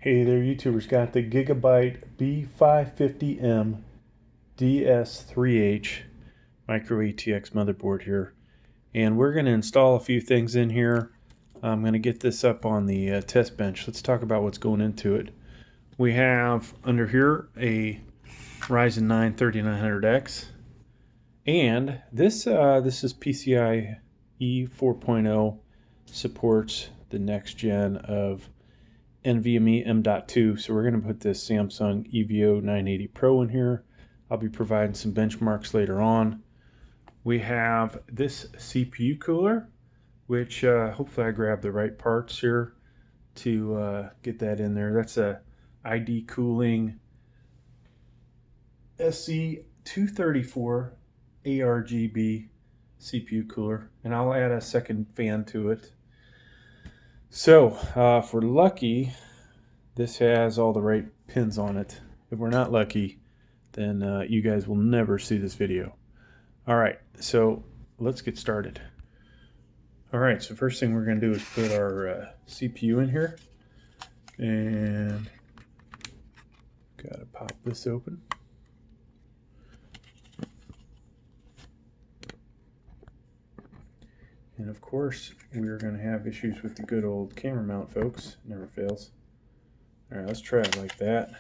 Hey there, YouTubers. Got the Gigabyte B550m DS3H micro ATX motherboard here, and we're going to install a few things in here. I'm going to get this up on the test bench. Let's talk about what's going into it. We have under here a Ryzen 9 3900X, and this is PCIe 4.0, supports the next gen of NVMe M.2, so we're going to put this Samsung EVO 980 Pro in here. I'll be providing some benchmarks later on. We have this CPU cooler, which hopefully I grabbed the right parts here to get that in there. That's a ID Cooling SC234 ARGB CPU cooler, and I'll add a second fan to it. So, if we're lucky, this has all the right pins on it. If we're not lucky, then you guys will never see this video. Alright, so let's get started. Alright, so first thing we're going to do is put our CPU in here. And gotta pop this open. And of course, we're going to have issues with the good old camera mount, folks. Never fails. Alright, let's try it like that.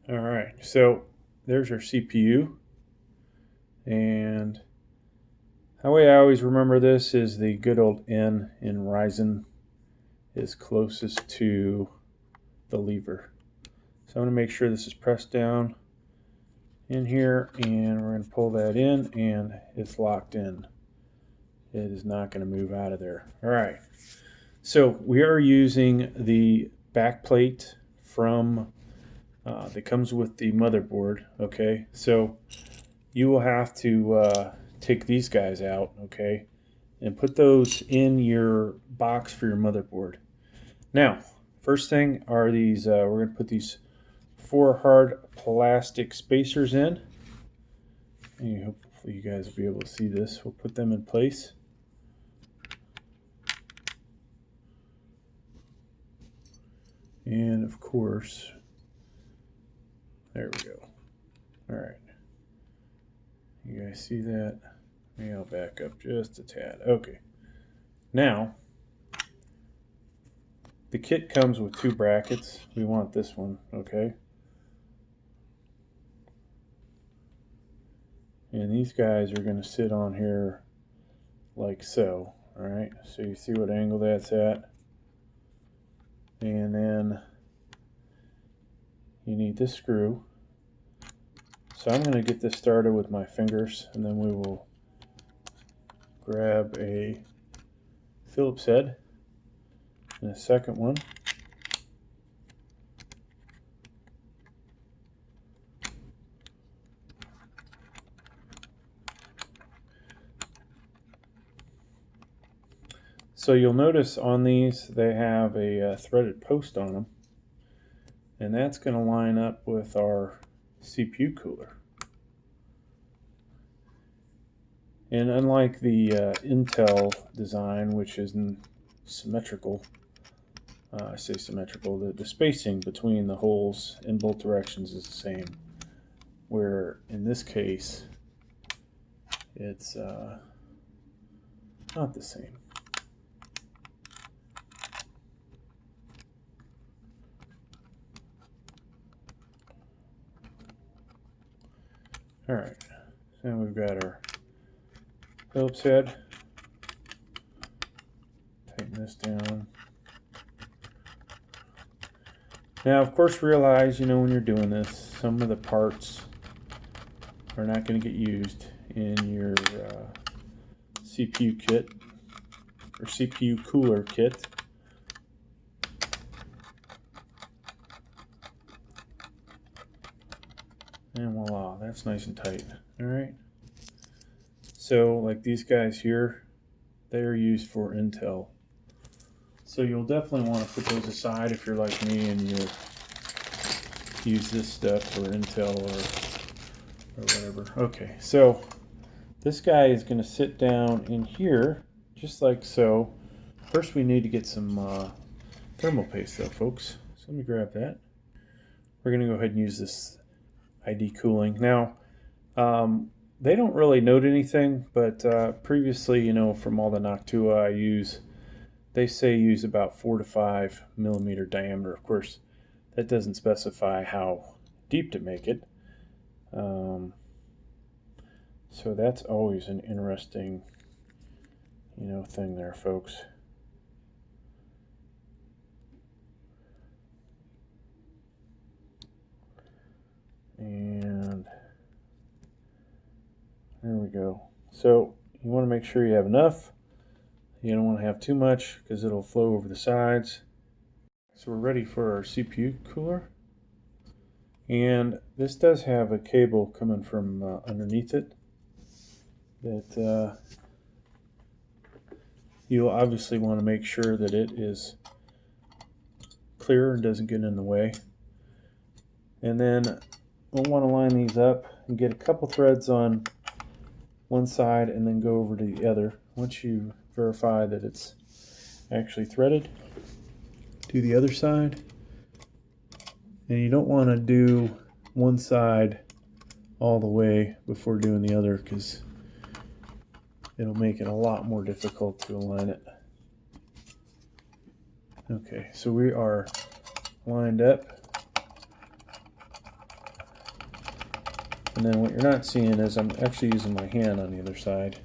Alright, so there's our CPU. And the way I always remember this is the good old N in Ryzen is closest to the lever. So I'm going to make sure this is pressed down in here, and we're going to pull that in, and it's locked in. It is not going to move out of there. All right. So we are using the back plate from that comes with the motherboard. Okay. So you will have to take these guys out. Okay, and put those in your box for your motherboard. Now, first thing are these. We're going to put these 4 hard plastic spacers in, and hopefully you guys will be able to see this. We'll put them in place. And of course, there we go. All right, you guys see that? Maybe I'll back up just a tad. Okay, now the kit comes with 2 brackets. We want this one, okay? And these guys are going to sit on here like so. All right, so you see what angle that's at. And then you need this screw. So I'm going to get this started with my fingers, and then we will grab a Phillips head and a second one. So you'll notice on these they have a threaded post on them, and that's going to line up with our CPU cooler. And unlike the Intel design, which is symmetrical, I say symmetrical, the spacing between the holes in both directions is the same, where in this case it's not the same. All right, so now we've got our Phillips head. Tighten this down. Now, of course, realize, when you're doing this, some of the parts are not going to get used in your CPU kit or CPU cooler kit. And voila, that's nice and tight. All right. So like these guys here, they are used for Intel. So you'll definitely want to put those aside if you're like me and you use this stuff for Intel or whatever. Okay, so this guy is going to sit down in here just like so. First we need to get some thermal paste though, folks. So let me grab that. We're going to go ahead and use this ID cooling. Now, they don't really note anything, but previously, you know, from all the Noctua I use, they say use about 4 to 5 millimeter diameter. Of course, that doesn't specify how deep to make it. So that's always an interesting, you know, thing there, folks. And there we go. So you want to make sure you have enough. You don't want to have too much because it'll flow over the sides. So we're ready for our CPU cooler. And this does have a cable coming from underneath it that you'll obviously want to make sure that it is clear and doesn't get in the way. And then we'll want to line these up and get a couple threads on one side and then go over to the other. Once you verify that it's actually threaded, do the other side. And you don't want to do one side all the way before doing the other because it'll make it a lot more difficult to align it. Okay, so we are lined up. And then what you're not seeing is I'm actually using my hand on the other side.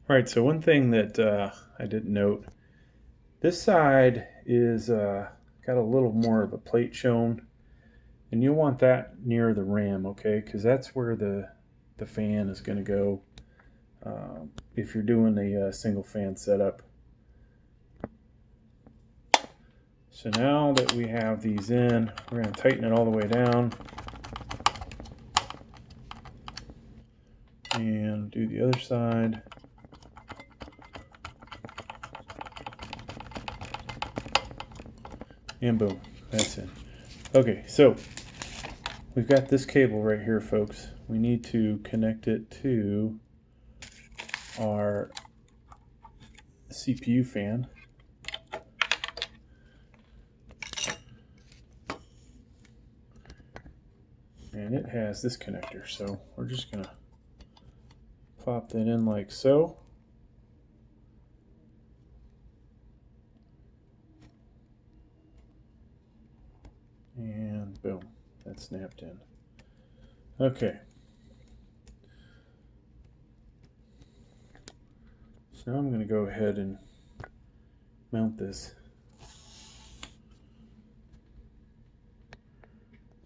Alright, so one thing that I didn't note, this side is got a little more of a plate shown, and you'll want that near the RAM, okay, because that's where the fan is going to go if you're doing a single fan setup. So now that we have these in, we're going to tighten it all the way down and do the other side. And boom, that's it. Okay, so we've got this cable right here, folks. We need to connect it to our CPU fan. And it has this connector, so we're just gonna pop that in like so. And boom, that's snapped in. Okay. So now I'm going to go ahead and mount this.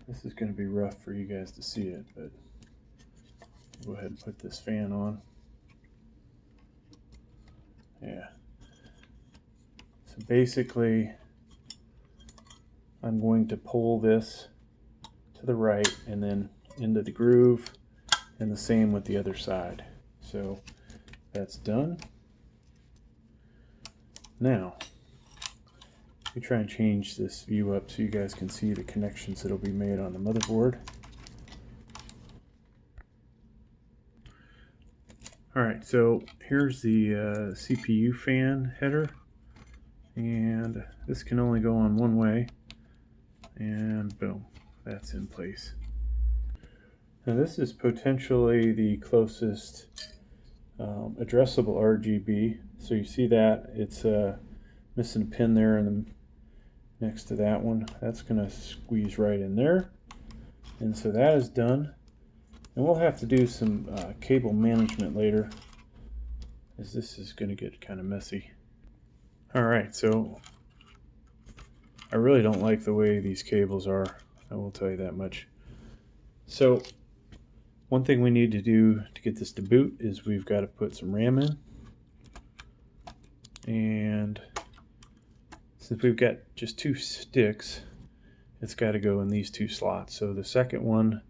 This is going to be rough for you guys to see it, but go ahead and put this fan on. Yeah. So basically, I'm going to pull this to the right and then into the groove, and the same with the other side. So that's done. Now, we try and change this view up so you guys can see the connections that will be made on the motherboard. Alright, so here's the CPU fan header, and this can only go on one way, and boom, that's in place. Now this is potentially the closest addressable RGB. So you see that it's missing a pin there and next to that one. That's going to squeeze right in there. And so that is done. And we'll have to do some cable management later, as this is going to get kind of messy. Alright, so I really don't like the way these cables are. I will tell you that much. So one thing we need to do to get this to boot is we've got to put some RAM in. And since we've got just 2 sticks, it's got to go in these 2 slots. So the second one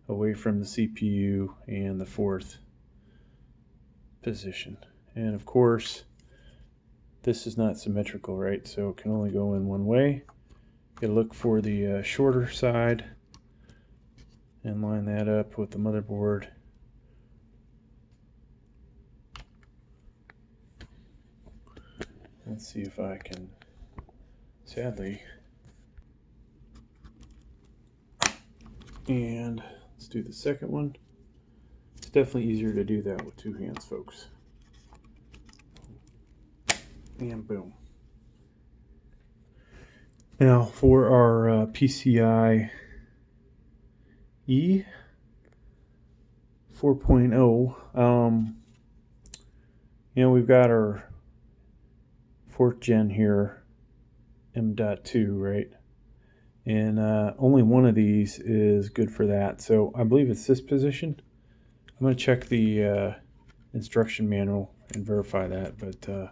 away from the CPU and the 4th position. And of course, this is not symmetrical, right? So it can only go in one way. You look for the shorter side and line that up with the motherboard. Let's see if I can, sadly, and let's do the second one. It's definitely easier to do that with two hands, folks. And boom. Now for our PCIe 4.0, we've got our 4th gen here, M.2, right? And only one of these is good for that. So I believe it's this position. I'm going to check the instruction manual and verify that. But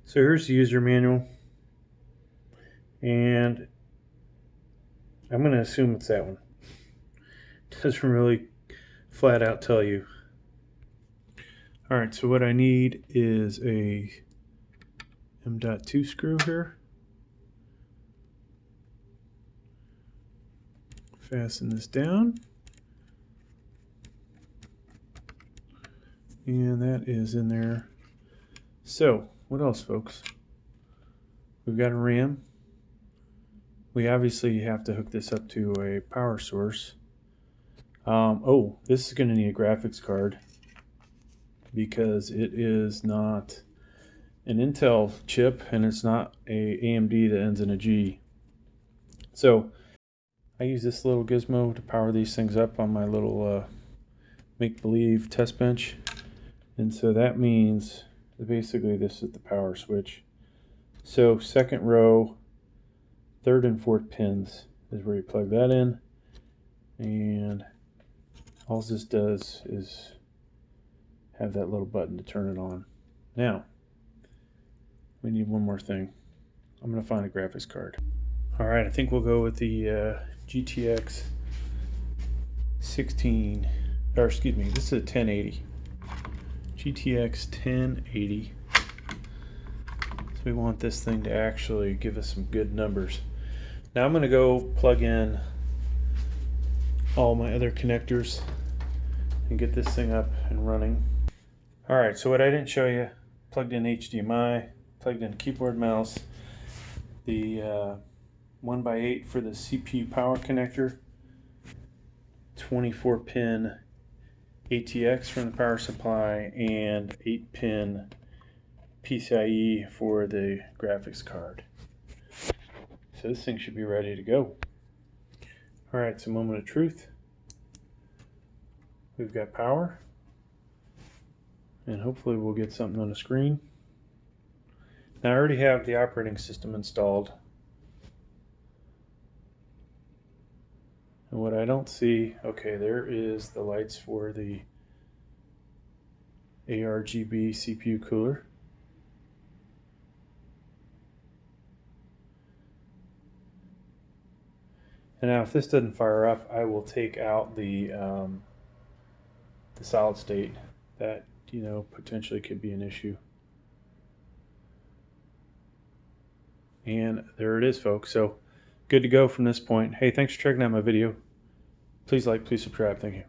so here's the user manual, and I'm going to assume it's that one. It doesn't really flat out tell you. All right, so what I need is a M.2 screw here. Fasten this down. And that is in there. So, what else, folks? We've got a RAM. We obviously have to hook this up to a power source. Oh, this is going to need a graphics card because it is not an Intel chip and it's not a AMD that ends in a G. So I use this little gizmo to power these things up on my little make-believe test bench. And so that means that basically this is the power switch. So second row, 3rd and 4th pins is where you plug that in. And all this does is have that little button to turn it on. Now, we need one more thing. I'm going to find a graphics card. All right, I think we'll go with the GTX 16, or excuse me, this is a 1080. GTX 1080. So we want this thing to actually give us some good numbers. Now I'm going to go plug in all my other connectors and get this thing up and running. All right, so what I didn't show you, plugged in HDMI, plugged in keyboard, mouse, the 1x8 for the CPU power connector, 24-pin ATX from the power supply, and 8-pin PCIe for the graphics card. So this thing should be ready to go. All right, so moment of truth. We've got power, and hopefully we'll get something on the screen. Now I already have the operating system installed. And what I don't see, okay, there is the lights for the ARGB CPU cooler. And now if this doesn't fire up, I will take out the solid state. That, potentially could be an issue. And there it is, folks. So good to go from this point. Hey, thanks for checking out my video. Please like, please subscribe. Thank you.